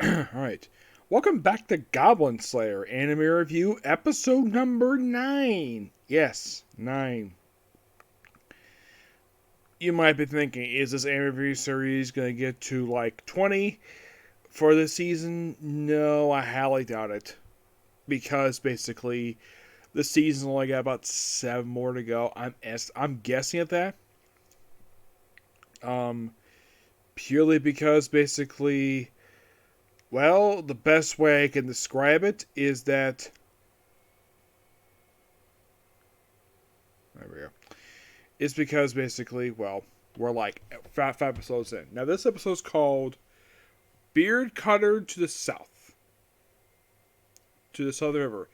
Alright. Welcome back to Goblin Slayer Anime Review, episode number 9. Yes, 9. You might be thinking, is this anime review series going to get to like 20 for this season? No, I highly doubt it. Because basically, the season's only got about 7 more to go. I'm guessing at that. Purely because basically, well, the best way I can describe it is that. There we go. It's because basically, well, we're like five episodes in. Now, this episode's called Beard Cutter to the South. To the Southern River.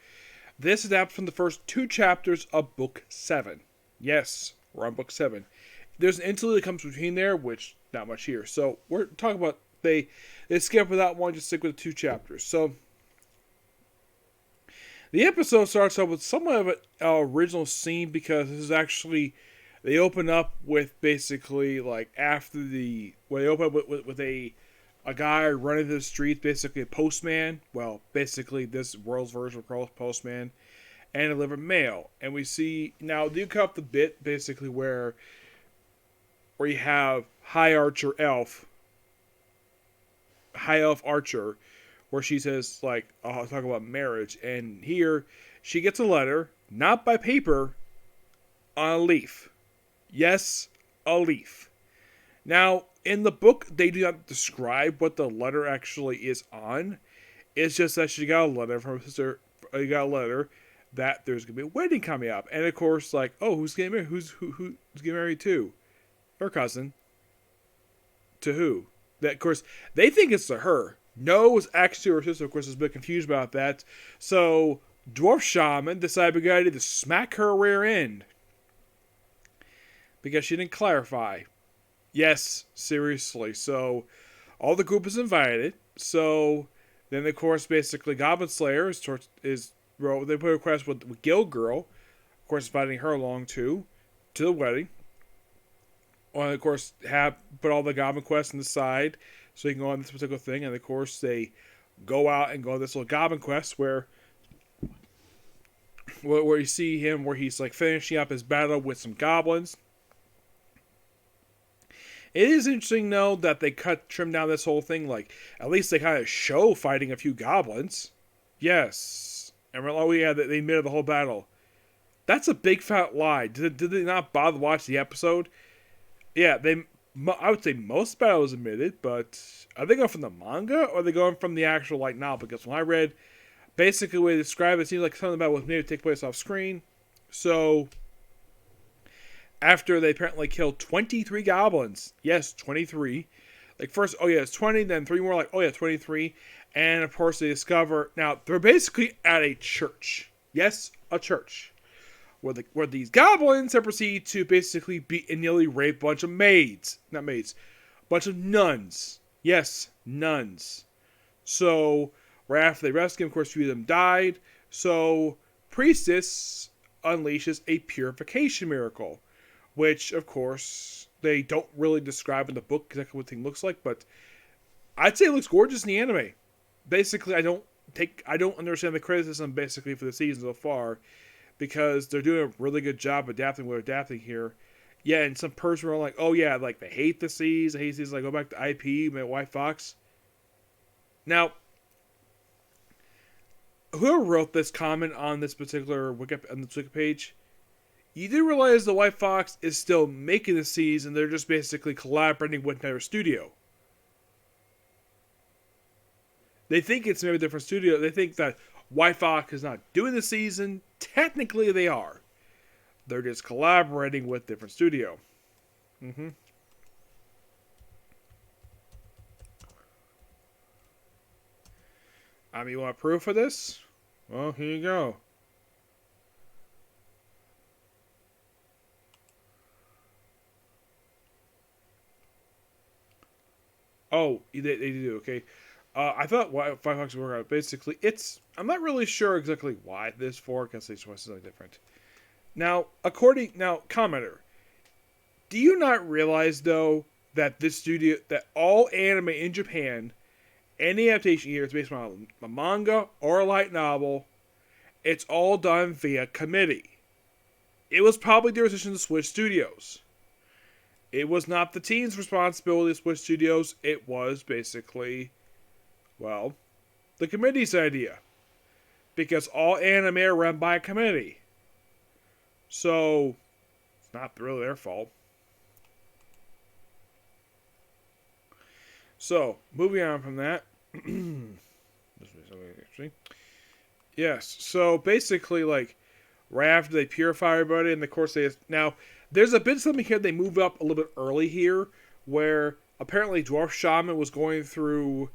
This is adapted from the first 2 chapters of Book 7. Yes, we're on Book 7. There's an interlude that comes between there, which not much here. So we're talking about they skip without one, just stick with the 2 chapters. So the episode starts off with somewhat of an original scene because this is actually they open up with basically like after they open up with a guy running through the streets, basically a postman. Well, basically this world's version of postman, and deliver mail. And we see now do cut up the bit basically where you have High Elf Archer, where she says like, I'll talk about marriage, and here she gets a letter, not by paper, on a leaf. Yes, a leaf. Now, in the book, they do not describe what the letter actually is on. It's just that she got a letter from her sister. You got a letter that there's gonna be a wedding coming up, and of course, like, oh, who's getting married? Who's getting married to? Her cousin. To who? That, of course, they think it's to her. No, it's actually her sister. Of course, is a bit confused about that. So, Dwarf Shaman decided to smack her rear end because she didn't clarify. Yes, seriously. So, all the group is invited. So, then of course, basically, Goblin Slayer they put a request with Guild Girl, of course, inviting her along too to the wedding. And of course, put all the Goblin quests on the side so you can go on this particular thing. And of course, they go out and go on this little Goblin quest where you see him where he's like finishing up his battle with some goblins. It is interesting, though, that they trim down this whole thing. Like, at least they kind of show fighting a few goblins. Yes. And we're like, oh yeah, they admitted the whole battle. That's a big fat lie. Did they not bother to watch the episode? Yeah, I would say most battles admitted, but are they going from the manga or are they going from the actual like novel? Because when I read, basically the way they describe it seems like something about what maybe take place off screen. So after they apparently killed 23 goblins, yes, 23. Like first, oh yeah, it's 20, then 3 more, like oh yeah, 23, and of course they discover now they're basically at a church. Yes, a church. Where these goblins have proceeded to basically beat and nearly rape a bunch of bunch of nuns. Yes, nuns. So, right after they rescue them, of course, a few of them died. So, Priestess unleashes a purification miracle, which, of course, they don't really describe in the book exactly what the thing looks like, but I'd say it looks gorgeous in the anime. Basically, I don't understand the criticism basically for the season so far, because they're doing a really good job adapting what they're adapting here. Yeah, and some person were like, oh yeah, like they hate the seas, like go back to IP, man, White Fox. Now, whoever wrote this comment on this particular Wiki page, you do realize the White Fox is still making the seas and they're just basically collaborating with another studio. They think it's maybe a different studio. They think that White Fox is not doing the season. Technically, they are. They're just collaborating with different studio. I mean, you want proof for this? Well, here you go. Oh, they do, okay. I thought White Fox would work out. Basically, I'm not really sure exactly why this for, because each one is something different. Now, commenter, do you not realize, though, that this studio, that all anime in Japan Any adaptation here is based on a manga or a light novel. It's all done via committee. It was probably their decision to switch studios. It was not the team's responsibility to switch studios. It was basically, well, the committee's idea. Because all anime are run by a committee. So, it's not really their fault. So, moving on from that. Yes, so basically, like, right after they purify everybody, and of course they... Now, there's a bit of something here, they move up a little bit early here, where apparently Dwarf Shaman was going through,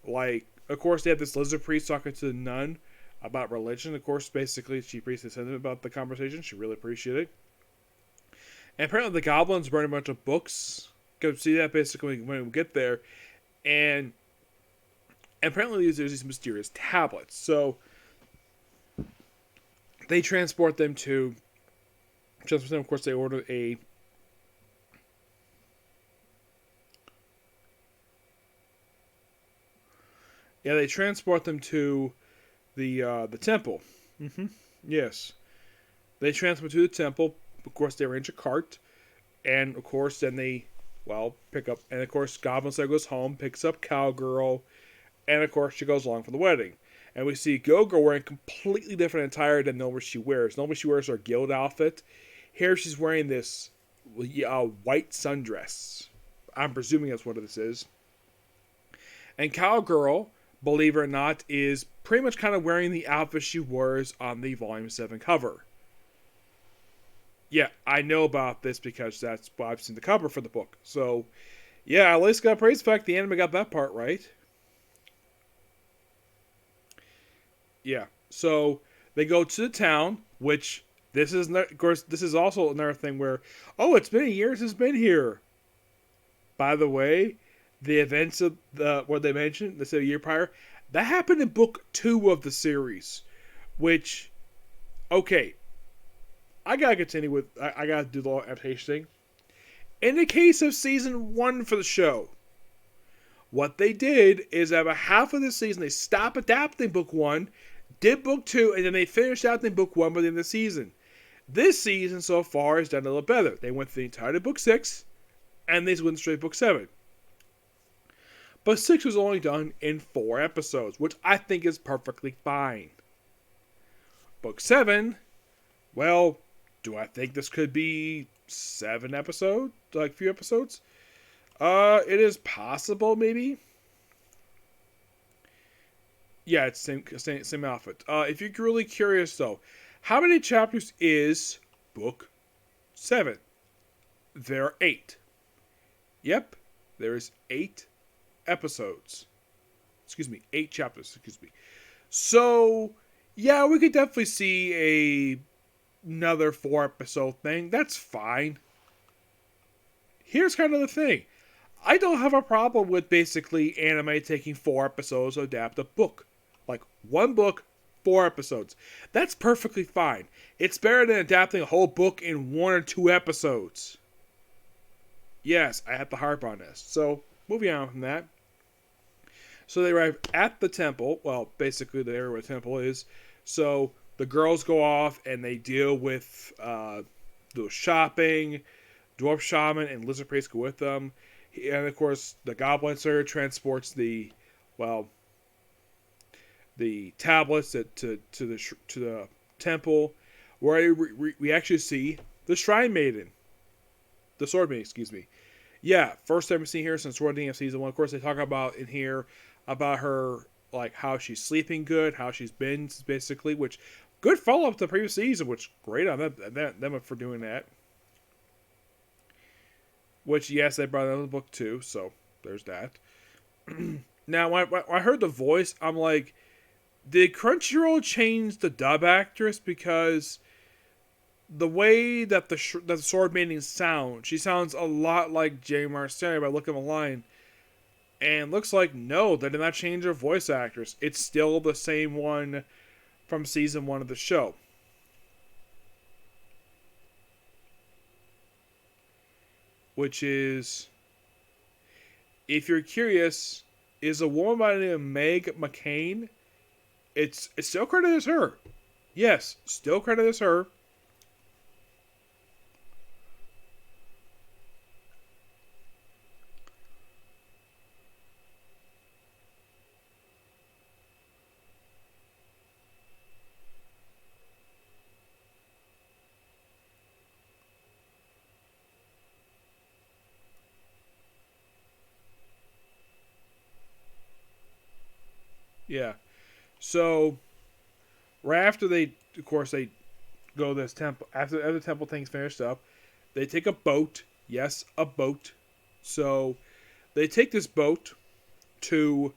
like... Of course, they had this lizard priest talking to the nun about religion. Of course, basically, she briefly said about the conversation. She really appreciated it. And apparently the goblins burn a bunch of books. Because see that basically when we get there. And apparently there's these mysterious tablets. So they transport them to... Of course, they order a... Yeah, they transport them to the temple. Mm-hmm. Yes. They transport to the temple. Of course, they arrange a cart. And, of course, then they, well, pick up... And, of course, Goblin Slayer goes home, picks up Cowgirl. And, of course, she goes along for the wedding. And we see Go-Go wearing completely different attire than normally she wears. Normally she wears her guild outfit. Here she's wearing this white sundress. I'm presuming that's what this is. And Cowgirl, believe it or not, is pretty much kind of wearing the outfit she wears on the Volume 7 cover. Yeah, I know about this because that's why I've seen the cover for the book. So, yeah, at least got praise the fact the anime got that part right. Yeah, so they go to the town, which this is, of course, this is also another thing where, oh, it's been a year since it's been here. By the way, the events of what they mentioned, let's say a year prior, that happened in book 2 of the series, which, okay, I gotta continue with, I gotta do the adaptation thing. In the case of season 1 for the show, what they did is about half of the season, they stopped adapting book 1, did book 2, and then they finished out in book 1 by the end of the season. This season so far has done a little better. They went through the entirety of book 6, and they went straight to book 7. But 6 was only done in 4 episodes, which I think is perfectly fine. Book 7, well, do I think this could be 7 episodes? Like, few episodes? It is possible, maybe. Yeah, it's same outfit. If you're really curious, though, how many chapters is book 7? There are 8. Yep, there is 8 episodes. 8 chapters, So, yeah, we could definitely see another 4 episode thing. That's fine. Here's kind of the thing. I don't have a problem with basically anime taking 4 episodes to adapt a book. Like, 1 book, 4 episodes. That's perfectly fine. It's better than adapting a whole book in 1 or 2 episodes. Yes, I have to harp on this. So, moving on from that. So they arrive at the temple. Well, basically the area where the temple is. So the girls go off and they deal with the shopping. Dwarf Shaman and Lizard Priest go with them. And of course, the Goblin Slayer transports the tablets to the temple, where we actually see the Shrine Maiden. The Sword Maiden, excuse me. Yeah, first time we've seen her since Sword Maiden season 1. Of course, they talk about in here about her, like, how she's sleeping good, how she's been, basically, which, good follow-up to the previous season, which, great on them for doing that. Which, yes, they brought another book, too, so there's that. Now, when I heard the voice, I'm like, did Crunchyroll change the dub actress? Because the way that the Sword Maiden sounds, she sounds a lot like Jay Marcel by looking at the line. And looks like, no, they did not change her voice actress. It's still the same one from season 1 of the show. Which is, if you're curious, is a woman by the name of Meg McCain. It's still credited as her. Yes, still credited as her. Yeah. So right after they, of course, they go to this temple. After the temple thing's finished up, they take a boat. Yes, a boat. So they take this boat to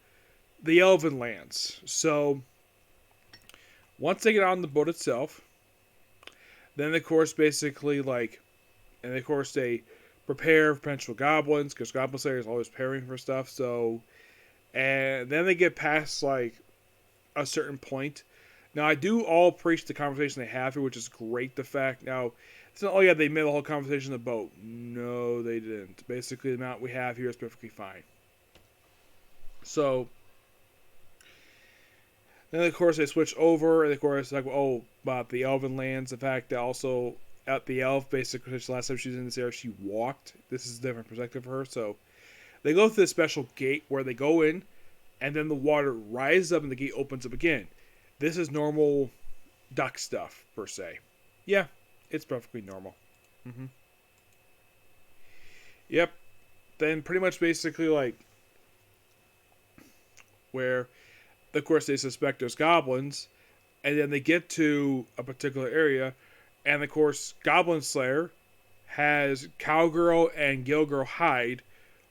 the Elven lands. So once they get on the boat itself, then of course basically like, and of course they prepare for potential goblins because Goblin Slayer is always preparing for stuff. So and then they get past like a certain point. Now I do all appreciate the conversation they have here, which is great. The fact now, it's not, oh yeah, they made the whole conversation in the boat. No, they didn't. Basically, the amount we have here is perfectly fine. So then of course they switch over, and of course like oh about the Elven lands. The fact that also at the elf basically the last time she was in this area she walked. This is a different perspective for her. So they go through this special gate where they go in, and then the water rises up and the gate opens up again. This is normal duck stuff, per se. Yeah, it's perfectly normal. Mm-hmm. Yep. Then pretty much basically like where, of course, they suspect there's goblins, and then they get to a particular area, and of course, Goblin Slayer has Cowgirl and Gilgirl hide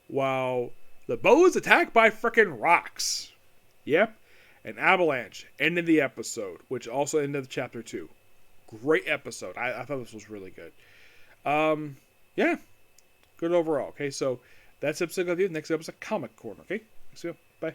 while the bow is attacked by frickin' rocks. Yep. An avalanche ended the episode, which also ended chapter 2. Great episode. I thought this was really good. Yeah. Good overall. Okay, so that's episode of you. Next episode, Comic Corner. Okay? See you. Bye.